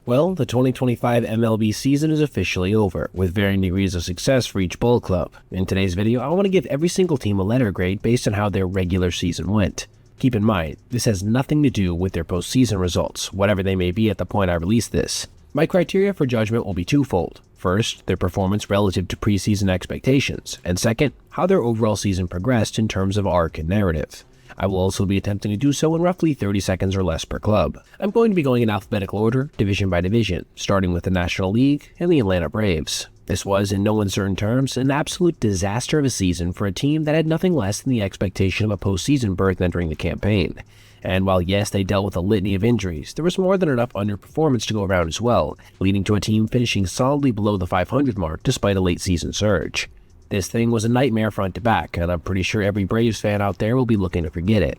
Well, the 2025 MLB season is officially over, with varying degrees of success for each ball club. In today's video, I want to give every single team a letter grade based on how their regular season went. Keep in mind, this has nothing to do with their postseason results, whatever they may be at the point I release this. My criteria for judgment will be twofold. First, their performance relative to preseason expectations, and second, how their overall season progressed in terms of arc and narrative. I will also be attempting to do so in roughly 30 seconds or less per club. I'm going to be going in alphabetical order, division by division, starting with the National League and the Atlanta Braves. This was, in no uncertain terms, an absolute disaster of a season for a team that had nothing less than the expectation of a postseason berth entering the campaign. And while yes, they dealt with a litany of injuries, there was more than enough underperformance to go around as well, leading to a team finishing solidly below the 500 mark despite a late season surge. This thing was a nightmare front to back, and I'm pretty sure every Braves fan out there will be looking to forget it.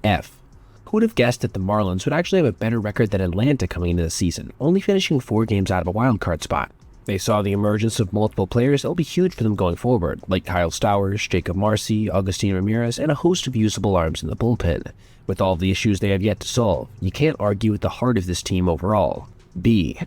F. Who would have guessed that the Marlins would actually have a better record than Atlanta coming into the season, only finishing 4 games out of a wildcard spot? They saw the emergence of multiple players that will be huge for them going forward, like Kyle Stowers, Jacob Marcy, Agustin Ramirez, and a host of usable arms in the bullpen. With all the issues they have yet to solve, you can't argue with the heart of this team overall. B.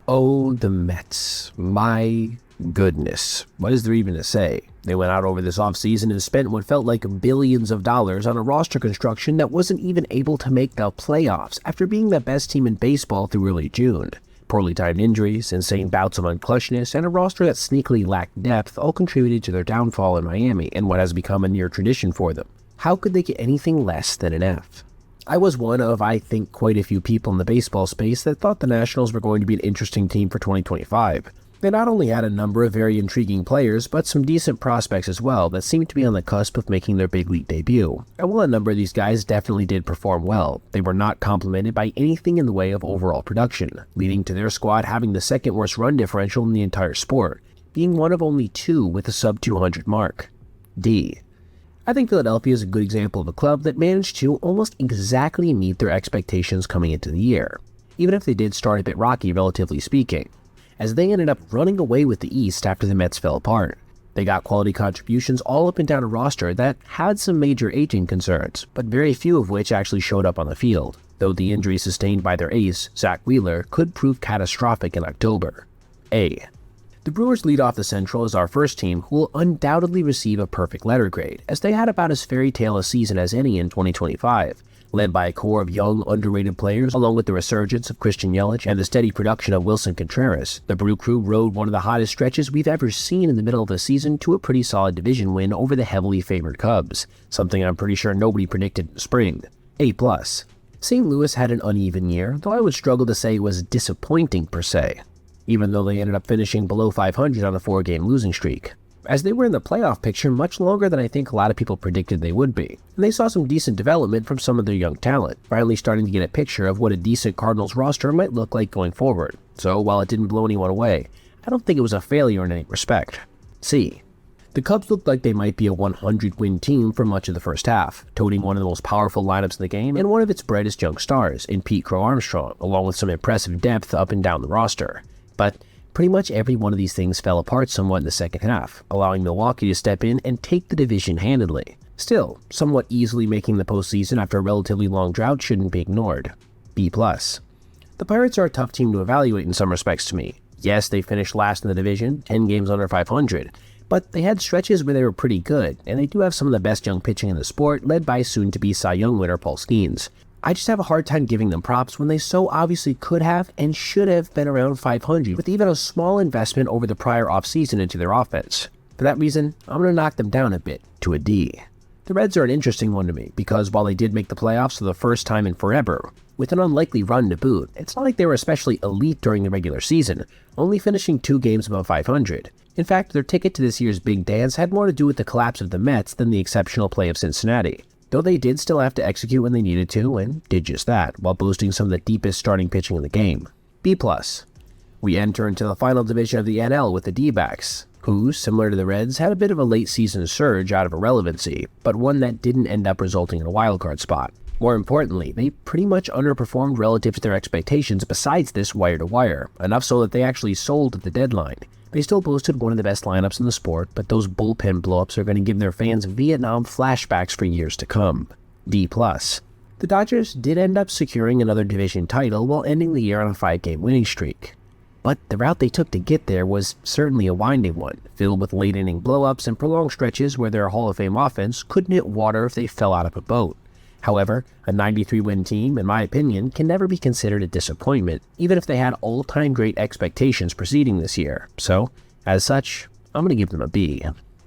Oh, the Mets. My goodness. What is there even to say? They went out over this offseason and spent what felt like billions of dollars on a roster construction that wasn't even able to make the playoffs after being the best team in baseball through early June. Poorly timed injuries, insane bouts of unclushness, and a roster that sneakily lacked depth all contributed to their downfall in Miami and what has become a near tradition for them. How could they get anything less than an F? I was one of, I think, quite a few people in the baseball space that thought the Nationals were going to be an interesting team for 2025. They not only had a number of very intriguing players, but some decent prospects as well that seemed to be on the cusp of making their big league debut. And while a number of these guys definitely did perform well, they were not complemented by anything in the way of overall production, leading to their squad having the second worst run differential in the entire sport, being one of only 2 with a sub-200 mark. D. I think Philadelphia is a good example of a club that managed to almost exactly meet their expectations coming into the year, even if they did start a bit rocky relatively speaking, as they ended up running away with the East after the Mets fell apart. They got quality contributions all up and down a roster that had some major aging concerns, but very few of which actually showed up on the field, though the injury sustained by their ace, Zach Wheeler, could prove catastrophic in October. A. The Brewers lead off the Central as our first team who will undoubtedly receive a perfect letter grade, as they had about as fairy tale a season as any in 2025. Led by a core of young, underrated players, along with the resurgence of Christian Yelich and the steady production of Wilson Contreras, the Brew Crew rode one of the hottest stretches we've ever seen in the middle of the season to a pretty solid division win over the heavily favored Cubs, something I'm pretty sure nobody predicted in the spring. A+. St. Louis had an uneven year, though I would struggle to say it was disappointing per se, even though they ended up finishing below 500 on a 4-game losing streak, as they were in the playoff picture much longer than I think a lot of people predicted they would be. And they saw some decent development from some of their young talent, finally starting to get a picture of what a decent Cardinals roster might look like going forward. So while it didn't blow anyone away, I don't think it was a failure in any respect. C. The Cubs looked like they might be a 100-win team for much of the first half, toting one of the most powerful lineups in the game and one of its brightest young stars in Pete Crow Armstrong, along with some impressive depth up and down the roster. But pretty much every one of these things fell apart somewhat in the second half, allowing Milwaukee to step in and take the division handedly. Still, somewhat easily making the postseason after a relatively long drought shouldn't be ignored. B+. The Pirates are a tough team to evaluate in some respects to me. Yes, they finished last in the division, 10 games under 500, but they had stretches where they were pretty good, and they do have some of the best young pitching in the sport, led by soon-to-be Cy Young winner Paul Skeens. I just have a hard time giving them props when they so obviously could have and should have been around 500 with even a small investment over the prior offseason into their offense. For that reason, I'm going to knock them down a bit to a D. The Reds are an interesting one to me because while they did make the playoffs for the first time in forever, with an unlikely run to boot, it's not like they were especially elite during the regular season, only finishing 2 games above 500. In fact, their ticket to this year's big dance had more to do with the collapse of the Mets than the exceptional play of Cincinnati, though they did still have to execute when they needed to, and did just that, while boasting some of the deepest starting pitching in the game. B+. We enter into the final division of the NL with the D-backs, who, similar to the Reds, had a bit of a late season surge out of irrelevancy, but one that didn't end up resulting in a wildcard spot. More importantly, they pretty much underperformed relative to their expectations besides this wire-to-wire, enough so that they actually sold at the deadline. They still boasted one of the best lineups in the sport, but those bullpen blowups are going to give their fans Vietnam flashbacks for years to come. D+. The Dodgers did end up securing another division title while ending the year on a 5-game winning streak. But the route they took to get there was certainly a winding one, filled with late-inning blow-ups and prolonged stretches where their Hall of Fame offense couldn't hit water if they fell out of a boat. However, a 93-win team, in my opinion, can never be considered a disappointment, even if they had all-time great expectations preceding this year. So, as such, I'm going to give them a B.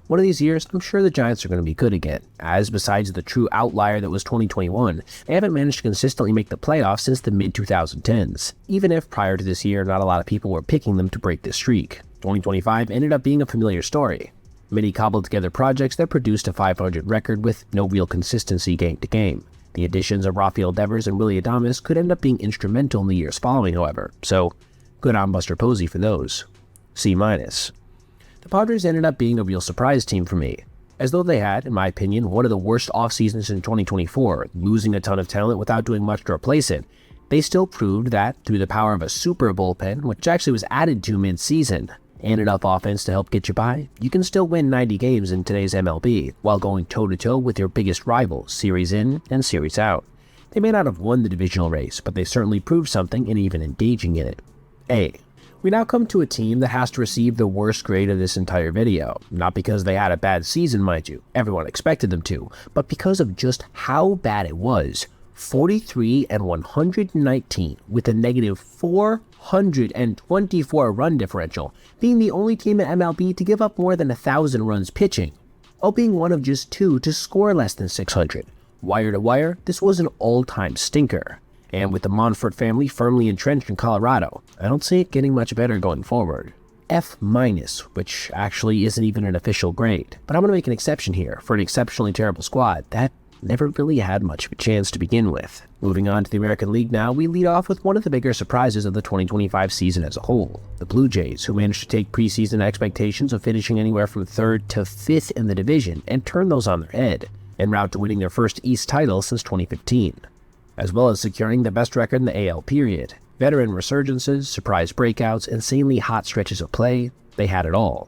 One of these years, I'm sure the Giants are going to be good again, as besides the true outlier that was 2021, they haven't managed to consistently make the playoffs since the mid-2010s, even if prior to this year not a lot of people were picking them to break this streak. 2025 ended up being a familiar story. Many cobbled together projects that produced a .500 record with no real consistency game to game. The additions of Rafael Devers and Willy Adames could end up being instrumental in the years following, however, so good on Buster Posey for those. C-. The Padres ended up being a real surprise team for me, as though they had, in my opinion, one of the worst off-seasons in 2024, losing a ton of talent without doing much to replace it. They still proved that, through the power of a super bullpen, which actually was added to mid-season, and enough offense to help get you by, you can still win 90 games in today's MLB, while going toe-to-toe with your biggest rivals, series in and series out. They may not have won the divisional race, but they certainly proved something in even engaging in it. A. We now come to a team that has to receive the worst grade of this entire video, not because they had a bad season, mind you, everyone expected them to, but because of just how bad it was. 43-119 with a negative 424 run differential, being the only team in MLB to give up more than 1,000 runs pitching, while being one of just 2 to score less than 600. Wire to wire, this was an all-time stinker. And with the Monfort family firmly entrenched in Colorado, I don't see it getting much better going forward. F-, which actually isn't even an official grade, but I'm going to make an exception here for an exceptionally terrible squad that never really had much of a chance to begin with. Moving on to the American League now, we lead off with one of the bigger surprises of the 2025 season as a whole, the Blue Jays, who managed to take preseason expectations of finishing anywhere from 3rd to 5th in the division and turn those on their head, en route to winning their first East title since 2015. As well as securing the best record in the AL period. Veteran resurgences, surprise breakouts, insanely hot stretches of play, they had it all,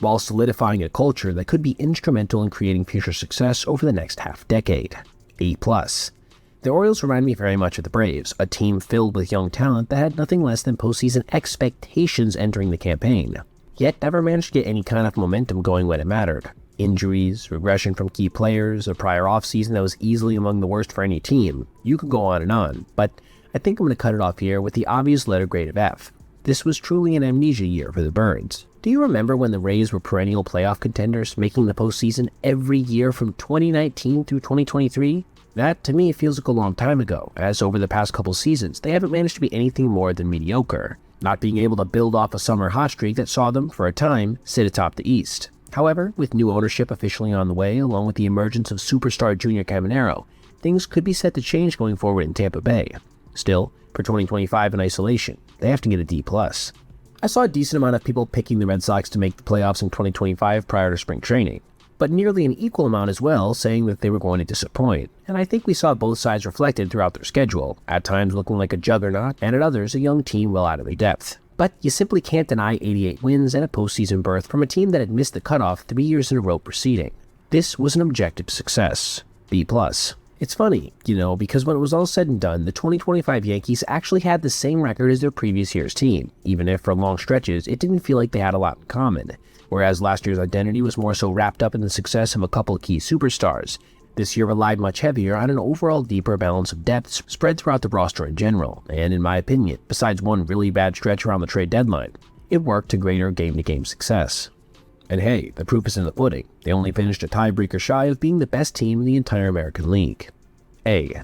while solidifying a culture that could be instrumental in creating future success over the next half-decade. A+. The Orioles remind me very much of the Braves, a team filled with young talent that had nothing less than postseason expectations entering the campaign, yet never managed to get any kind of momentum going when it mattered. Injuries, regression from key players, a prior offseason that was easily among the worst for any team. You could go on, but I think I'm going to cut it off here with the obvious letter grade of F. This was truly an amnesia year for the Birds. Do you remember when the Rays were perennial playoff contenders, making the postseason every year from 2019 through 2023? That, to me, feels like a long time ago, as over the past couple seasons, they haven't managed to be anything more than mediocre, not being able to build off a summer hot streak that saw them, for a time, sit atop the East. However, with new ownership officially on the way, along with the emergence of superstar Junior Caminero, things could be set to change going forward in Tampa Bay. Still, for 2025 in isolation, they have to get a D+. I saw a decent amount of people picking the Red Sox to make the playoffs in 2025 prior to spring training, but nearly an equal amount as well saying that they were going to disappoint, and I think we saw both sides reflected throughout their schedule, at times looking like a juggernaut, and at others a young team well out of their depth. But you simply can't deny 88 wins and a postseason berth from a team that had missed the cutoff 3 years in a row preceding. This was an objective success. B+. It's funny, because when it was all said and done, the 2025 Yankees actually had the same record as their previous year's team, even if for long stretches it didn't feel like they had a lot in common. Whereas last year's identity was more so wrapped up in the success of a couple of key superstars, this year relied much heavier on an overall deeper balance of depth spread throughout the roster in general, and in my opinion, besides one really bad stretch around the trade deadline, it worked to greater game-to-game success. And hey, the proof is in the pudding. They only finished a tiebreaker shy of being the best team in the entire American League. A.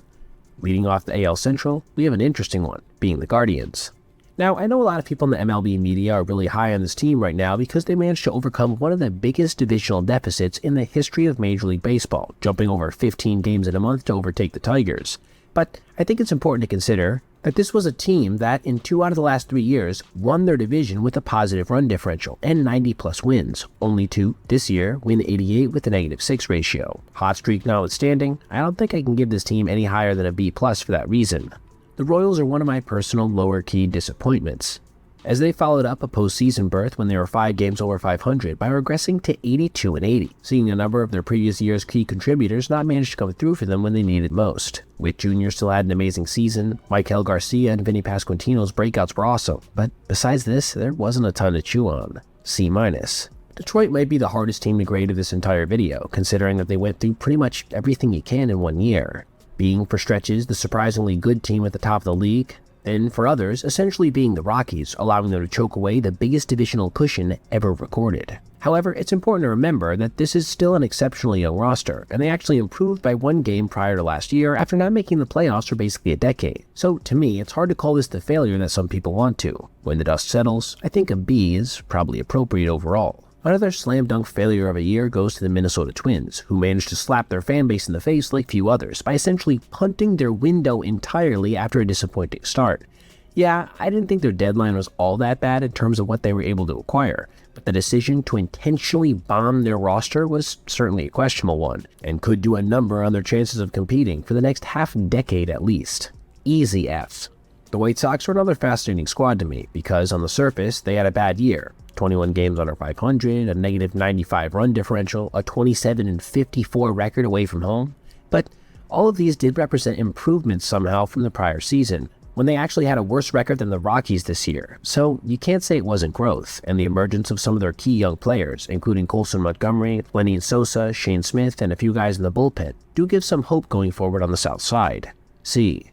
Leading off the AL Central, we have an interesting one, being the Guardians. Now, I know a lot of people in the MLB media are really high on this team right now because they managed to overcome one of the biggest divisional deficits in the history of Major League Baseball, jumping over 15 games in a month to overtake the Tigers. But I think it's important to consider that this was a team that, in 2 out of the last 3 years, won their division with a positive run differential and 90-plus wins, only to, this year, win 88 with a -6 ratio. Hot streak notwithstanding, I don't think I can give this team any higher than a B+ for that reason. The Royals are one of my personal lower-key disappointments. as they followed up a postseason berth when they were 5 games over 500 by regressing to 82-80, seeing a number of their previous year's key contributors not manage to come through for them when they needed most. Witt Jr. still had an amazing season, Maikel Garcia and Vinny Pasquantino's breakouts were awesome, but besides this, there wasn't a ton to chew on. C-. Detroit might be the hardest team to grade of this entire video, considering that they went through pretty much everything you can in one year. Being for stretches the surprisingly good team at the top of the league, then for others, essentially being the Rockies, allowing them to choke away the biggest divisional cushion ever recorded. However, it's important to remember that this is still an exceptionally young roster, and they actually improved by 1 game prior to last year after not making the playoffs for basically a decade. So to me, it's hard to call this the failure that some people want to. When the dust settles, I think a B is probably appropriate overall. Another slam dunk failure of a year goes to the Minnesota Twins, who managed to slap their fan base in the face like few others by essentially punting their window entirely after a disappointing start. Yeah, I didn't think their deadline was all that bad in terms of what they were able to acquire, but the decision to intentionally bomb their roster was certainly a questionable one, and could do a number on their chances of competing for the next half-decade at least. Easy F. The White Sox were another fascinating squad to me, because on the surface, they had a bad year. 21 games under 500, a negative 95 run differential, a 27-54 record away from home. But all of these did represent improvements somehow from the prior season, when they actually had a worse record than the Rockies this year. So you can't say it wasn't growth, and the emergence of some of their key young players, including Colson Montgomery, Lenny Sosa, Shane Smith, and a few guys in the bullpen, do give some hope going forward on the south side. C.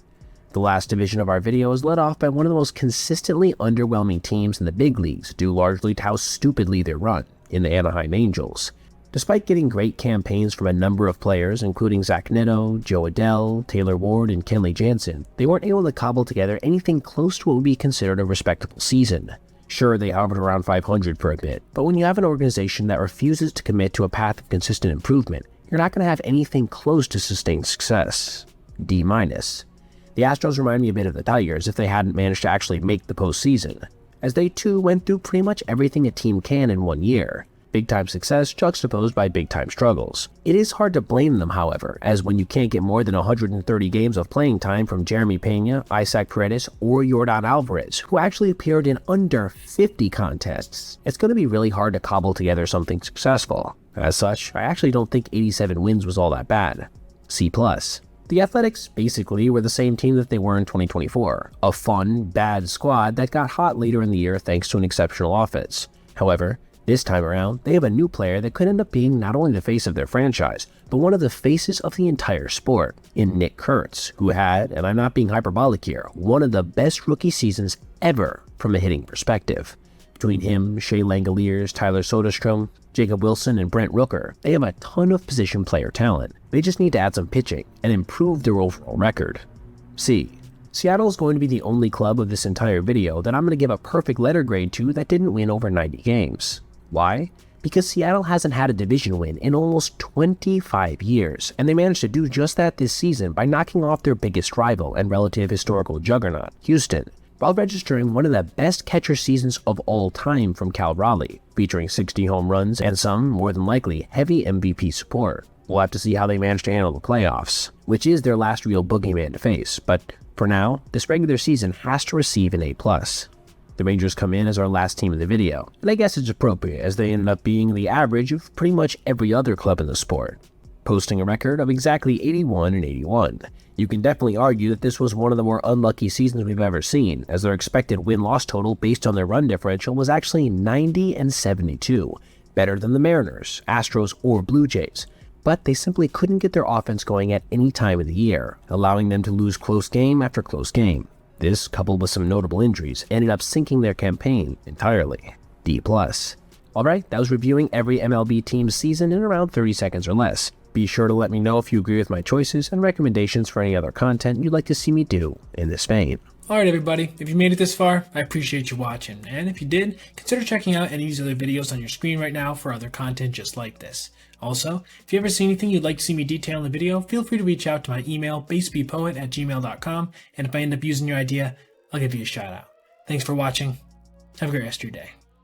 The last division of our video is led off by one of the most consistently underwhelming teams in the big leagues, due largely to how stupidly they're run, in the Anaheim Angels. Despite getting great campaigns from a number of players, including Zach Neto, Joe Adell, Taylor Ward, and Kenley Jansen, they weren't able to cobble together anything close to what would be considered a respectable season. Sure, they hovered around 500 for a bit, but when you have an organization that refuses to commit to a path of consistent improvement, you're not going to have anything close to sustained success. D-. The Astros remind me a bit of the Tigers if they hadn't managed to actually make the postseason, as they too went through pretty much everything a team can in 1 year. Big-time success juxtaposed by big-time struggles. It is hard to blame them, however, as when you can't get more than 130 games of playing time from Jeremy Pena, Isaac Paredes, or Yordan Alvarez, who actually appeared in under 50 contests, it's going to be really hard to cobble together something successful. As such, I actually don't think 87 wins was all that bad. C+. The Athletics basically were the same team that they were in 2024, a fun, bad squad that got hot later in the year thanks to an exceptional offense. However, this time around, they have a new player that could end up being not only the face of their franchise, but one of the faces of the entire sport, in Nick Kurtz, who had, and I'm not being hyperbolic here, one of the best rookie seasons ever from a hitting perspective. Between him, Shea Langoliers, Tyler Soderstrom, Jacob Wilson, and Brent Rooker, they have a ton of position player talent. They just need to add some pitching and improve their overall record. C. Seattle is going to be the only club of this entire video that I'm going to give a perfect letter grade to that didn't win over 90 games. Why? Because Seattle hasn't had a division win in almost 25 years, and they managed to do just that this season by knocking off their biggest rival and relative historical juggernaut, Houston, while registering one of the best catcher seasons of all time from Cal Raleigh, featuring 60 home runs and some, more than likely, heavy MVP support. We'll have to see how they manage to handle the playoffs, which is their last real boogeyman to face, but for now, this regular season has to receive an A+. The Rangers come in as our last team in the video, and I guess it's appropriate as they ended up being the average of pretty much every other club in the sport, posting a record of exactly 81-81. You can definitely argue that this was one of the more unlucky seasons we've ever seen, as their expected win-loss total based on their run differential was actually 90-72, better than the Mariners, Astros, or Blue Jays. But they simply couldn't get their offense going at any time of the year, allowing them to lose close game after close game. This, coupled with some notable injuries, ended up sinking their campaign entirely. D+. Alright, that was reviewing every MLB team's season in around 30 seconds or less. Be sure to let me know if you agree with my choices and recommendations for any other content you'd like to see me do in this vein. Alright everybody, if you made it this far, I appreciate you watching, and if you did, consider checking out any of these other videos on your screen right now for other content just like this. Also, if you ever see anything you'd like to see me detail in the video, feel free to reach out to my email, basebpoet@gmail.com, and if I end up using your idea, I'll give you a shout out. Thanks for watching. Have a great rest of your day.